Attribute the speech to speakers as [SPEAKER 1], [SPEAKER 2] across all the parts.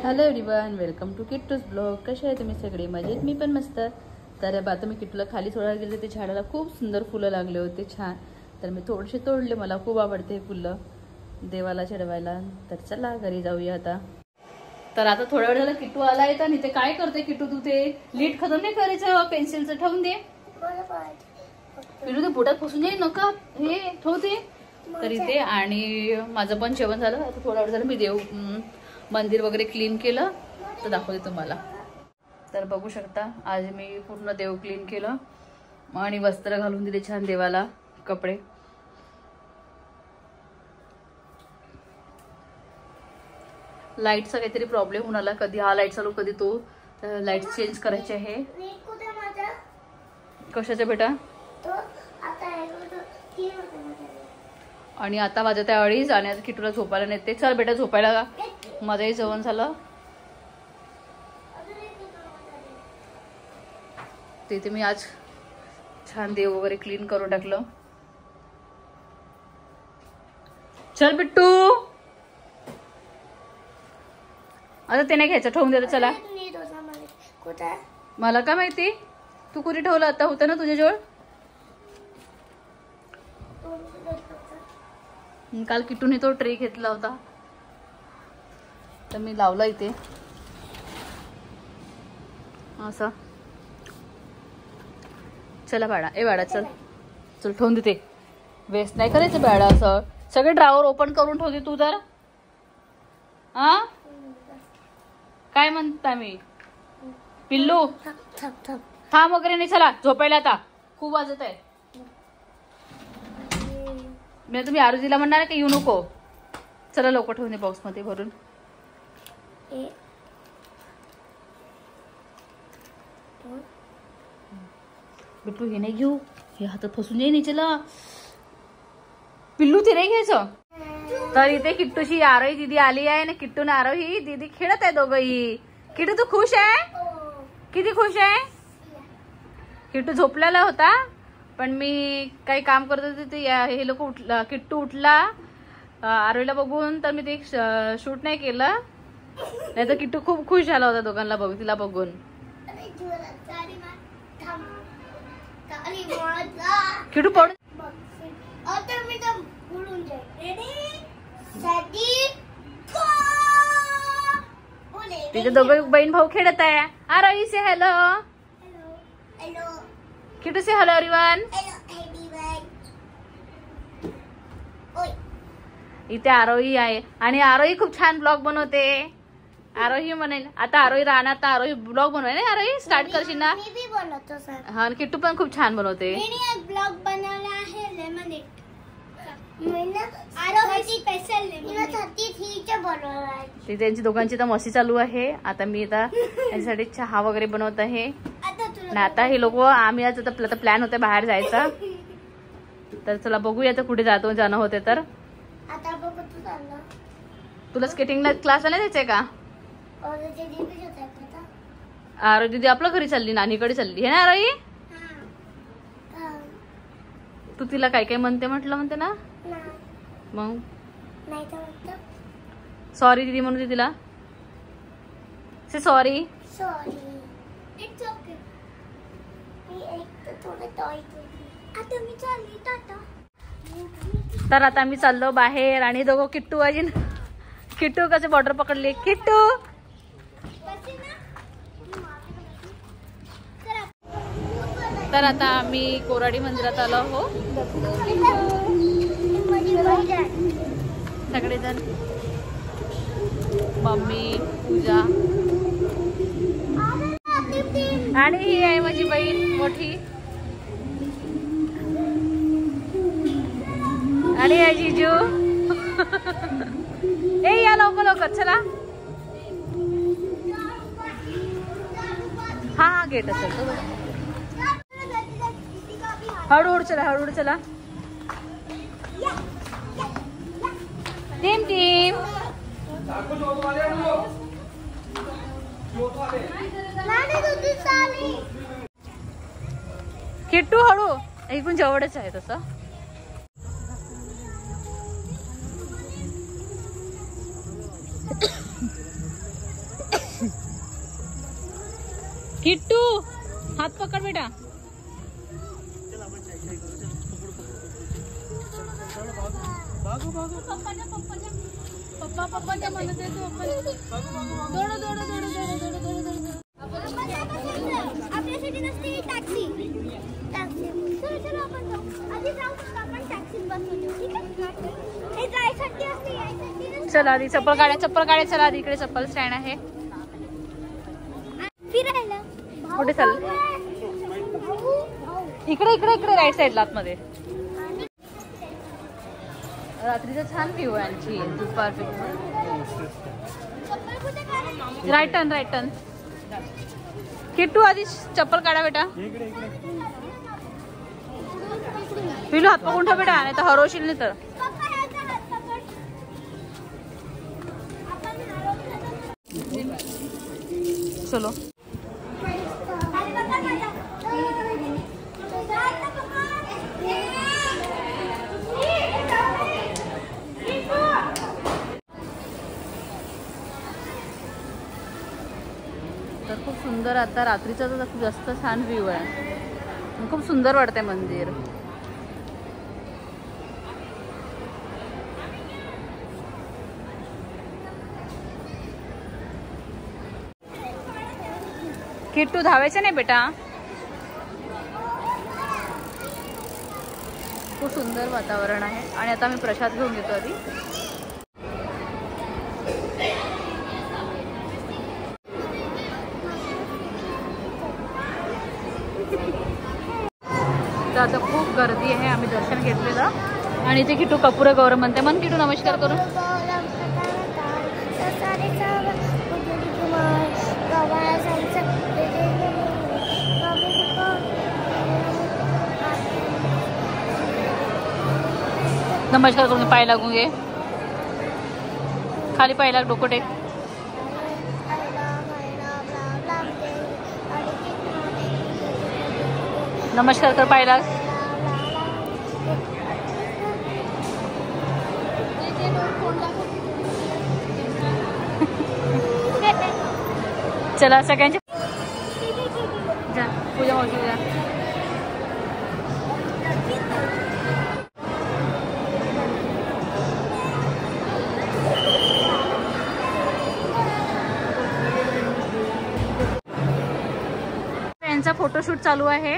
[SPEAKER 1] Hello everyone, welcome to Kittu's blog. कसे आहे तुम्ही सगळे? मजेत? मी पण मस्त. तर आता मी किट्टूला खाली सोडायला गेले. ते झाडाला खूप सुंदर फुलं लागले होते, छान. तर मी थोडेसे तोडले. मला खूप आवडते हे फुलं देवाला चढवायला. तर चला घरी जाऊया आता. तर आता थोड्या वेळ झाला किट्टू आला आहे. तर ते काय करते किट्टू? तू ते लीड खतम नाही करायचं, पेन्सिलचं ठेवून दे. किट्टू ते पोटात फसून जाईल, नका हे ठेवते. तर इथे आणि माझं पण जेवण झालं. आता थोडा वेळ झाला मी देव मंदिर वगैरे क्लीन केलं, तर दाखवते तुम्हाला. तर बघू शकता, आज मी पूर्ण देव क्लीन केलं आणि वस्त्र घालून दिले छान देवाला, कपडे. लाईटचा काहीतरी प्रॉब्लेम होऊन आला, कधी हा लाईट चालू कधी तो. लाईट चेंज करायचे आहे. कशाचे बेटा? आणि आता वाजत आहे 2:30 आणि आता किट्टूला झोपायला नेते. चल बेटा झोपायला, माझंही जेवण झालं. तिथे मी आज छान देव वगैरे क्लीन करून टाकलं. चल बिट्टू, आता ते नाही घ्यायचं, ठेवून देतो. चला, मला काय माहिती तू कुठे ठेवलं? आता होतं ना तुझ्याजवळ. काल किट्टूने तो ट्रे घेतला होता, तर मी लावला इथे असं. चला बाळा, ए बाळा चल चल, ठेवून देते. वेस्ट नाही करायचं बाळा. असं सगळे ड्रॉवर ओपन करून ठेवते तू. तर हा काय म्हणता मी पिल्लू? थांब वगैरे नाही, चला झोपायला. आता खूप वाजत आहे. मी तुम्ही आरुजीला म्हणणार की येऊ नको. चला लवकर ठेवून दे बॉक्स मध्ये भरून. बिट्टू हे नाही घेऊ, हे हातात फसून जाईल. चला पिल्लू, ते नाही घ्यायचं. तर इथे किट्टूची आरोही दीदी आली आहे ना. किट्टू ने आरोही दीदी खेळत आहे दोघंही. किट्टू तू खुश आहे? किती खुश आहे? किट्टू झोपलेला होता, पण मी काही काम करत होते ते हे लोक उठला. किट्टू उठला आरोहीला बघून, तर मी ते शूट नाही केलं. नाही तर किट्टू खूप खुश झाला होता दोघांना बघून, तिला बघून. किट्टू पडून तिथे दोघं बहीण भाऊ खेळत आहे. आरोही से हॅलो. किट्टू से हॅलो एव्हरीवन. इथे आरोही आहे आणि आरोही खूप छान ब्लॉग बनवते. आरोही म्हणेल आता आरोही राहणार, तर आरोही ब्लॉग बनवाय ना. आरोही स्टार्ट करशील ना?
[SPEAKER 2] मी भी बनवतो सर.
[SPEAKER 1] हा, किट्टू पण खूप छान बनवते.
[SPEAKER 2] मी एक ब्लॉग बनवला आहे लेमनेड. आरोही स्पेशल लेमनेड 33 चे बनवला आहे.
[SPEAKER 1] ती त्यांची दोघांची तर मस्ती चालू आहे. आता मी आता त्यांच्यासाठी चहा वगैरे बनवत आहे. आता हे लोक आम्ही आज आता प्लॅन होता बाहेर जायचा. तर चला बघूया आता कुठे जाणं होते. तर
[SPEAKER 2] आता बघू तू चालला.
[SPEAKER 1] तुला स्केटिंगला क्लासला नाही जायचंय का? आरोही दीदी आपल्या घरी चालली, नानीकडे चालली हे ना. आरोही तू तिला काय काय म्हणते म्हणते ना. मग सॉरी दीदी म्हणू दे तिला. Say sorry.
[SPEAKER 2] It's okay. मी एक थोडं टॉय आता मी चालली टाटा.
[SPEAKER 1] तर आता आम्ही चाललो बाहेर आणि दोघं किट्टू अजून किट्टू कसे बॉर्डर पकडले. किट्टू तर आता आम्ही कोराडी मंदिरात आलो हो सगळेजण. मम्मी, पूजा आणि ही आहे माझी बहीण मोठी. आणि आहे जिजू. ए या लवकर चला. हा गेट असेल. हळूहळू चला. टीम किट्टू हळू. एकूण जवळच आहे तसं. किट्टू हात पकड बेटा. पप्पा म्हणत आहे
[SPEAKER 2] आपल्यासाठी नसते टॅक्सी. चलो आपण जाऊ. आधी जाऊ आपण टॅक्सीत बसू. ठीक आहे. हे जायसाठी असते यायसाठी.
[SPEAKER 1] चला आधी चप्पल काढ्या चला आधी इकडे चप्पल स्टँड आहे.
[SPEAKER 2] फिरायला
[SPEAKER 1] कुठे चाल? इकडे राईट साईडला आतमध्ये. रात्रीचा छान व्ह्यू आहे आणखी दुपार. Right turn. किट्टू आधी चप्पल काढा बेटा. पिलू हात पकडून ठेव बेटा नाही तर हरवशील नाही तर. चलो तर खूप सुंदर. आता रात्रीचा तर खूप जास्त छान व्ह्यू आहे. खूप सुंदर वाटतंय मंदिर. किट्टू धावायचं नाही बेटा. खूप सुंदर वातावरण आहे आणि आता मी प्रसाद घेऊन घेतो आधी. तर आता खूप गर्दी आहे. आम्ही दर्शन घेतलेलं आणि इथे किट्टू कपूर गौरव म्हणते. मन किट्टू नमस्कार करून. नमस्कार करून पाय लागून घे. खाली पाय लाग. डोकं टेक. नमस्कार कर. पाय लाग. चला सगळ्यांची पूजा मावशी द्या. त्यांचा फोटोशूट चालू आहे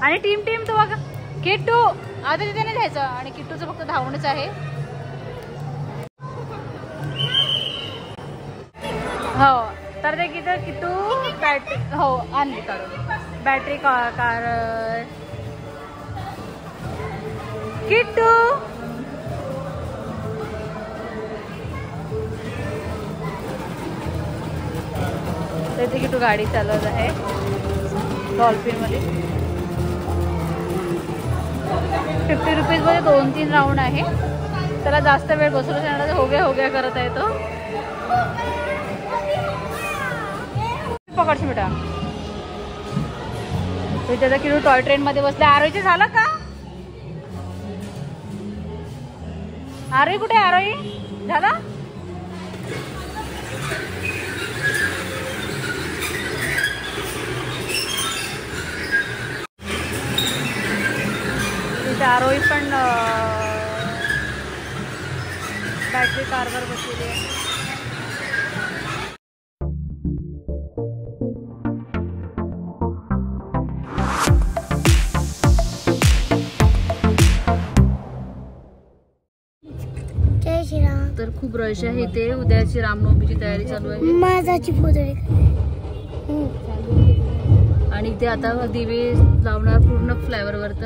[SPEAKER 1] आणि टीम तो बघा. किट्टू आता तिथे नाही जायचं आणि किट्टूचं फक्त धावणच आहे. हो तर ते किट्टू बॅटरी हो आणली काढून. Battery car Kittu. तर किट्टू गाडी चालवत आहे डॉल्फिन मध्ये. 50 रुपीजमध्ये 2-3 राऊंड आहे. त्याला जास्त वेळ बसवलं जाणार. हो गया करत आहे तो. पकडशी बेटा. त्याचा किलो टॉय ट्रेन मध्ये बसले. आरोहीचं झालं का? आरोही कुठे? आरोही झाला? तिथे आरोही पण बॅटरी कारवर बसलेली आहे. तर खूप रश आहे इथे. उद्याची रामनवमीची तयारी चालू आहे.
[SPEAKER 2] माझाची फोटो
[SPEAKER 1] आणि इथे आता दिवे लावणार पूर्ण फ्लायओव्हर वरत.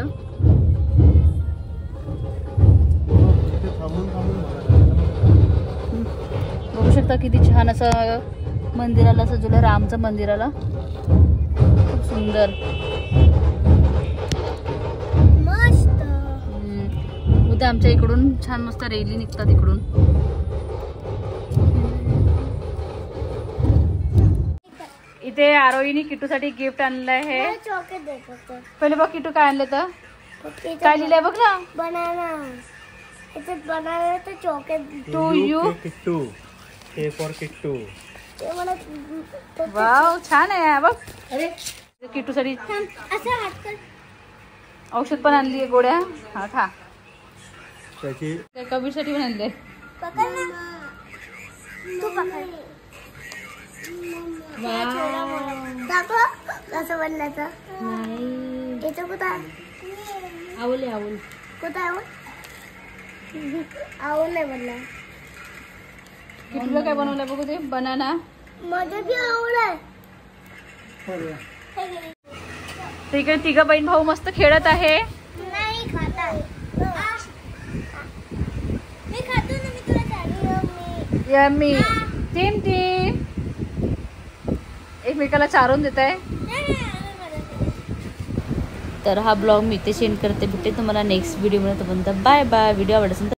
[SPEAKER 1] बघू शकता किती छान असं मंदिराला सजवलं. रामचं मंदिराला खूप सुंदर
[SPEAKER 2] मस्त.
[SPEAKER 1] उद्या आमच्या इकडून छान मस्त रॅली निघतात इकडून. इथे आरोहीने किट्टूसाठी गिफ्ट आणलं आहे. पहिले बघ किट्टू काय आणलं तर काय लिहिलंय बघ ना.
[SPEAKER 2] बनाना. बनाना तर chocolate.
[SPEAKER 1] To you
[SPEAKER 3] Kittu. K for Kittu.
[SPEAKER 2] ते मला
[SPEAKER 1] वाव छान आहे बघ. अरे किटूसाठी
[SPEAKER 2] असं हात कर.
[SPEAKER 1] औषध पण आणली आहे, गोळ्या. हा खा.
[SPEAKER 3] त्याची
[SPEAKER 1] कबीरसाठी पण आणले.
[SPEAKER 2] पकड ना तू पकड. दाखव कसं बनलायचं. याचं कुठं
[SPEAKER 1] आवले आवल
[SPEAKER 2] कुठं आवड आवड नाही बनला.
[SPEAKER 1] किटूला काय बनवलं बघू ते. बनाना.
[SPEAKER 2] माझं बी आवड आहे.
[SPEAKER 1] तर इकडे तिघं बहीण भाऊ मस्त खेळत आहे.
[SPEAKER 2] नाही खाता. मी खातो ना. मी तुला चालू
[SPEAKER 1] यम्मी. टीम टीम एकमेकाला चारून देत आहे. तर हा ब्लॉग मी इथे सेंड करते. भेटते तुम्हाला नेक्स्ट व्हिडिओ मध्ये. तोपर्यंत बाय बाय. व्हिडिओ आवडत असेल तर